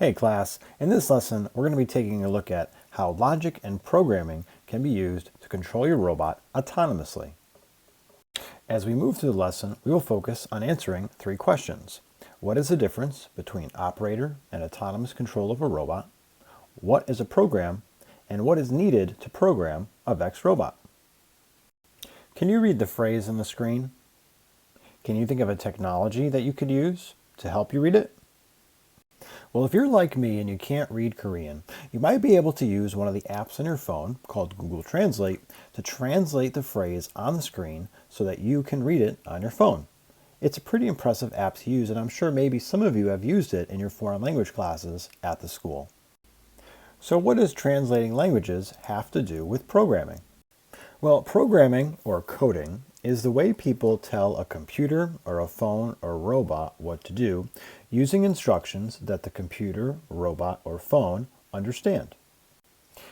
Hey class, in this lesson we're going to be taking a look at how logic and programming can be used to control your robot autonomously. As we move through the lesson, we will focus on answering three questions. What is the difference between operator and autonomous control of a robot? What is a program? And what is needed to program a Vex robot? Can you read the phrase on the screen? Can you think of a technology that you could use to help you read it? Well, if you're like me and you can't read Korean, you might be able to use one of the apps on your phone called Google Translate to translate the phrase on the screen so that you can read it on your phone. It's a pretty impressive app to use, and I'm sure maybe some of you have used it in your foreign language classes at the school. So what does translating languages have to do with programming? Well, programming, or coding, is the way people tell a computer or a phone or robot what to do using instructions that the computer, robot, or phone understand.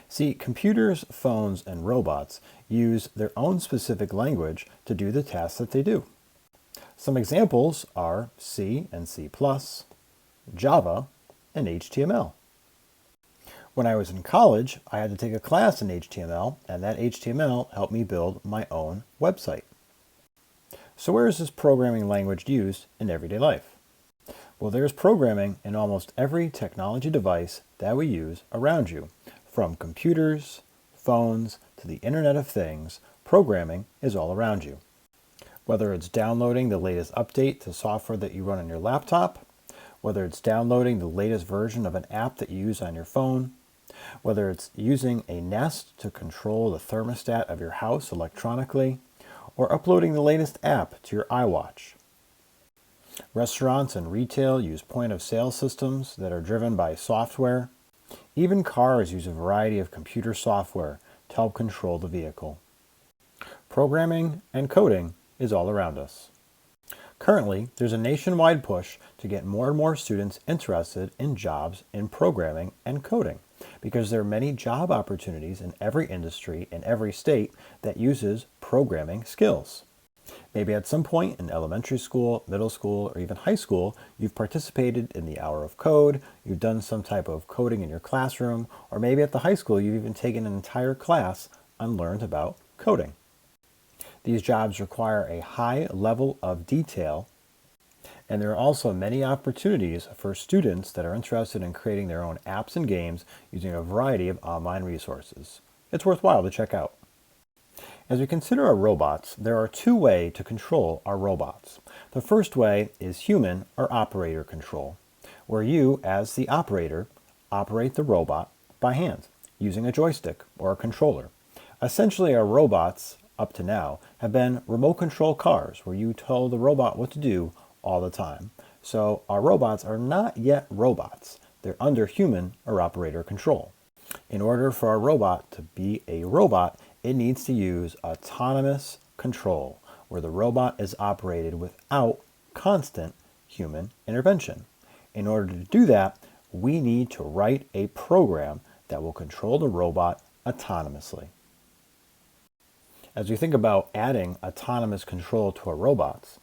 See, computers, phones, and robots use their own specific language to do the tasks that they do. Some examples are C and C++, Java, and HTML. When I was in college, I had to take a class in HTML, and that HTML helped me build my own website. So where is this programming language used in everyday life? Well, there's programming in almost every technology device that we use around you. From computers, phones, to the Internet of Things, programming is all around you. Whether it's downloading the latest update to software that you run on your laptop, whether it's downloading the latest version of an app that you use on your phone, whether it's using a Nest to control the thermostat of your house electronically, or uploading the latest app to your iWatch. Restaurants and retail use point-of-sale systems that are driven by software. Even cars use a variety of computer software to help control the vehicle. Programming and coding is all around us. Currently, there's a nationwide push to get more and more students interested in jobs in programming and coding, because there are many job opportunities in every industry in every state that uses programming skills. Maybe at some point in elementary school, middle school, or even high school, you've participated in the hour of code, you've done some type of coding in your classroom, or maybe at the high school you've even taken an entire class and learned about coding. These jobs require a high level of detail, and there are also many opportunities for students that are interested in creating their own apps and games using a variety of online resources. It's worthwhile to check out. As we consider our robots, there are two ways to control our robots. The first way is human or operator control, where you, as the operator, operate the robot by hand using a joystick or a controller. Essentially, our robots up to now have been remote control cars where you tell the robot what to do all the time. So our robots are not yet robots. They're under human or operator control. In order for our robot to be a robot, it needs to use autonomous control, where the robot is operated without constant human intervention. In order to do that, we need to write a program that will control the robot autonomously. As we think about adding autonomous control to our robots,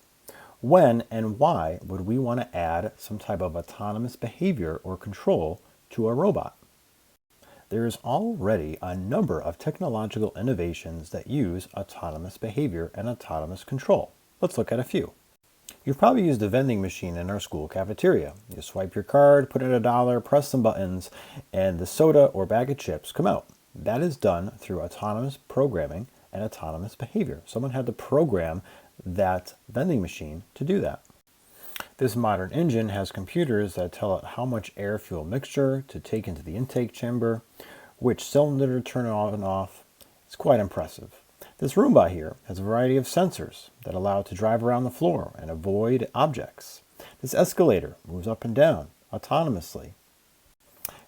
when and why would we want to add some type of autonomous behavior or control to a robot? There is already a number of technological innovations that use autonomous behavior and autonomous control. Let's look at a few. You've probably used a vending machine in our school cafeteria. You swipe your card, put in $1, press some buttons, and the soda or bag of chips come out. That is done through autonomous programming and autonomous behavior. Someone had to program that vending machine to do that. This modern engine has computers that tell it how much air-fuel mixture to take into the intake chamber, which cylinder to turn on and off. It's quite impressive. This Roomba here has a variety of sensors that allow it to drive around the floor and avoid objects. This escalator moves up and down autonomously.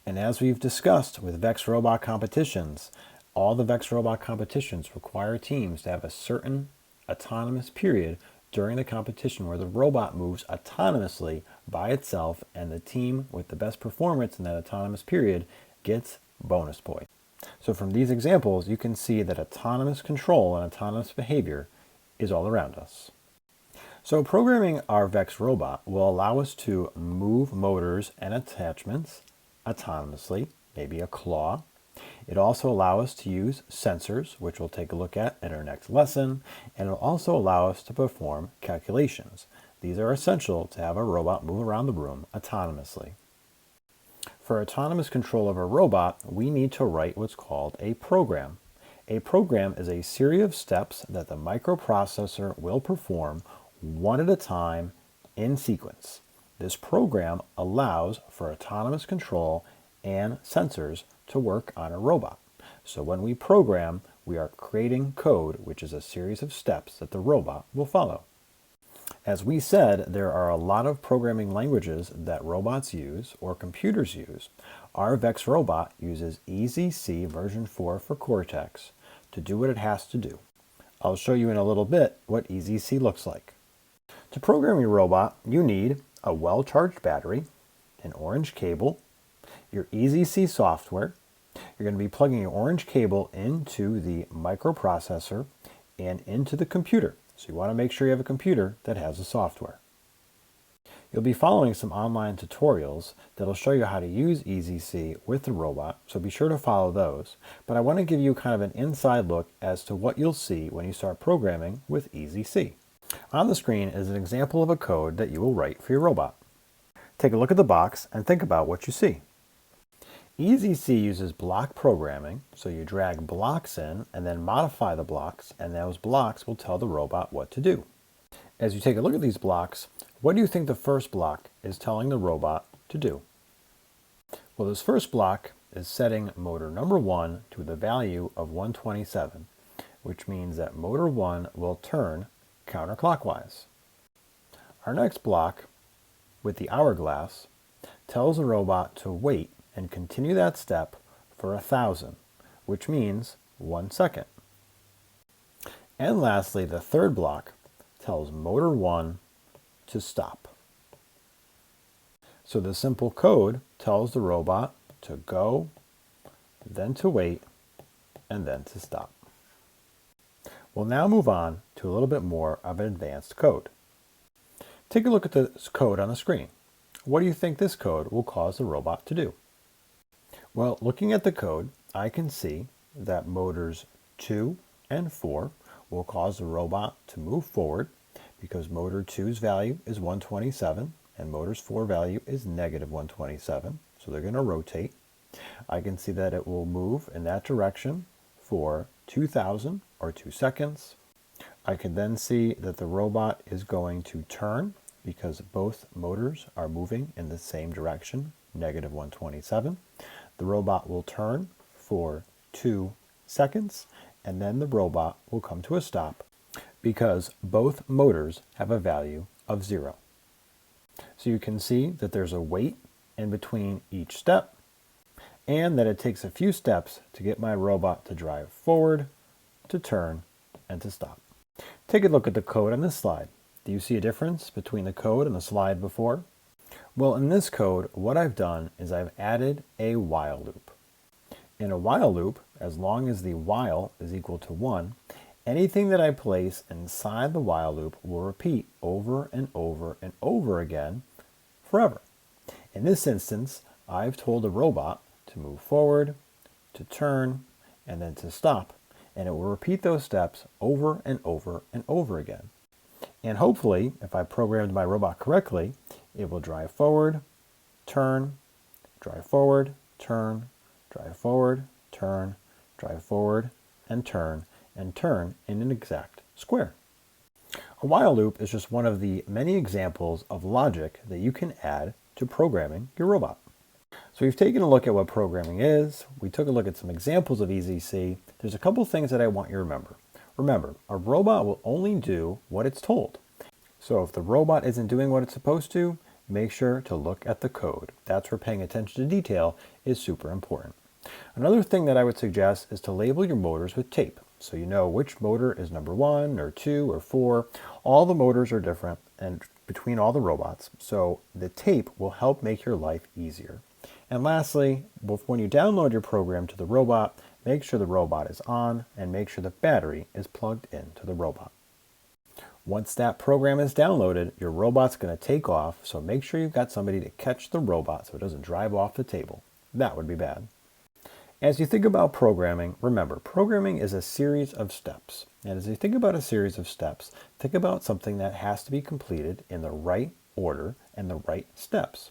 And as we've discussed with Vex robot competitions, all the Vex robot competitions require teams to have a certain autonomous period during the competition where the robot moves autonomously by itself, and the team with the best performance in that autonomous period gets bonus points. So from these examples, you can see that autonomous control and autonomous behavior is all around us. So programming our Vex robot will allow us to move motors and attachments autonomously, maybe a claw. It also allows us to use sensors, which we'll take a look at in our next lesson, and it'll also allow us to perform calculations. These are essential to have a robot move around the room autonomously. For autonomous control of a robot, we need to write what's called a program. A program is a series of steps that the microprocessor will perform one at a time in sequence. This program allows for autonomous control and sensors to work on a robot. So when we program, we are creating code, which is a series of steps that the robot will follow. As we said, there are a lot of programming languages that robots use or computers use. Our Vex robot uses Easyc version 4 for Cortex to do what it has to do. I'll show you in a little bit what Easyc looks like. To program your robot, you need a well-charged battery, an orange cable, your Easyc software. You're going to be plugging your orange cable into the microprocessor and into the computer. So you want to make sure you have a computer that has the software. You'll be following some online tutorials that'll show you how to use Easyc with the robot, so be sure to follow those. But I want to give you kind of an inside look as to what you'll see when you start programming with Easyc. On the screen is an example of a code that you will write for your robot. Take a look at the box and think about what you see. Easyc uses block programming, so you drag blocks in and then modify the blocks, and those blocks will tell the robot what to do. As you take a look at these blocks, what do you think the first block is telling the robot to do? Well, this first block is setting motor number 1 to the value of 127, which means that motor 1 will turn counterclockwise. Our next block, with the hourglass, tells the robot to wait and continue that step for 1,000, which means 1 second. And lastly, the third block tells motor 1 to stop. So the simple code tells the robot to go, then to wait, and then to stop. We'll now move on to a little bit more of an advanced code. Take a look at the code on the screen. What do you think this code will cause the robot to do? Well, looking at the code, I can see that motors 2 and 4 will cause the robot to move forward because motor 2's value is 127 and motor's 4 value is negative 127, so they're going to rotate. I can see that it will move in that direction for 2,000 or 2 seconds. I can then see that the robot is going to turn because both motors are moving in the same direction, negative 127. The robot will turn for 2 seconds, and then the robot will come to a stop because both motors have a value of 0. So you can see that there's a wait in between each step, and that it takes a few steps to get my robot to drive forward, to turn, and to stop. Take a look at the code on this slide. Do you see a difference between the code and the slide before? Well, in this code, what I've done is I've added a while loop. In a while loop, as long as the while is equal to 1, anything that I place inside the while loop will repeat over and over and over again forever. In this instance, I've told the robot to move forward, to turn, and then to stop, and it will repeat those steps over and over and over again. And hopefully, if I programmed my robot correctly, it will drive forward, turn, drive forward, turn, drive forward, turn, drive forward, and turn in an exact square. A while loop is just one of the many examples of logic that you can add to programming your robot. So we've taken a look at what programming is. We took a look at some examples of Easyc. There's a couple things that I want you to remember. Remember, a robot will only do what it's told. So if the robot isn't doing what it's supposed to, make sure to look at the code. That's where paying attention to detail is super important. Another thing that I would suggest is to label your motors with tape, so you know which motor is number 1 or 2 or 4. All the motors are different and between all the robots, so the tape will help make your life easier. And lastly, when you download your program to the robot, make sure the robot is on and make sure the battery is plugged into the robot. Once that program is downloaded, your robot's going to take off, so make sure you've got somebody to catch the robot so it doesn't drive off the table. That would be bad. As you think about programming, remember, programming is a series of steps. And as you think about a series of steps, think about something that has to be completed in the right order and the right steps.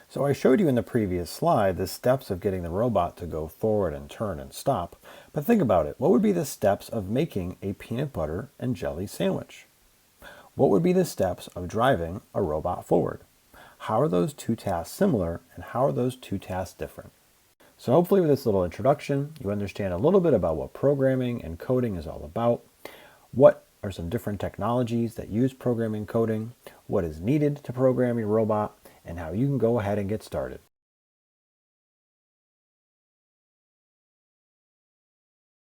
So I showed you in the previous slide the steps of getting the robot to go forward and turn and stop. But think about it. What would be the steps of making a peanut butter and jelly sandwich? What would be the steps of driving a robot forward? How are those two tasks similar and how are those two tasks different? So hopefully with this little introduction, you understand a little bit about what programming and coding is all about, what are some different technologies that use programming coding, what is needed to program your robot, and how you can go ahead and get started.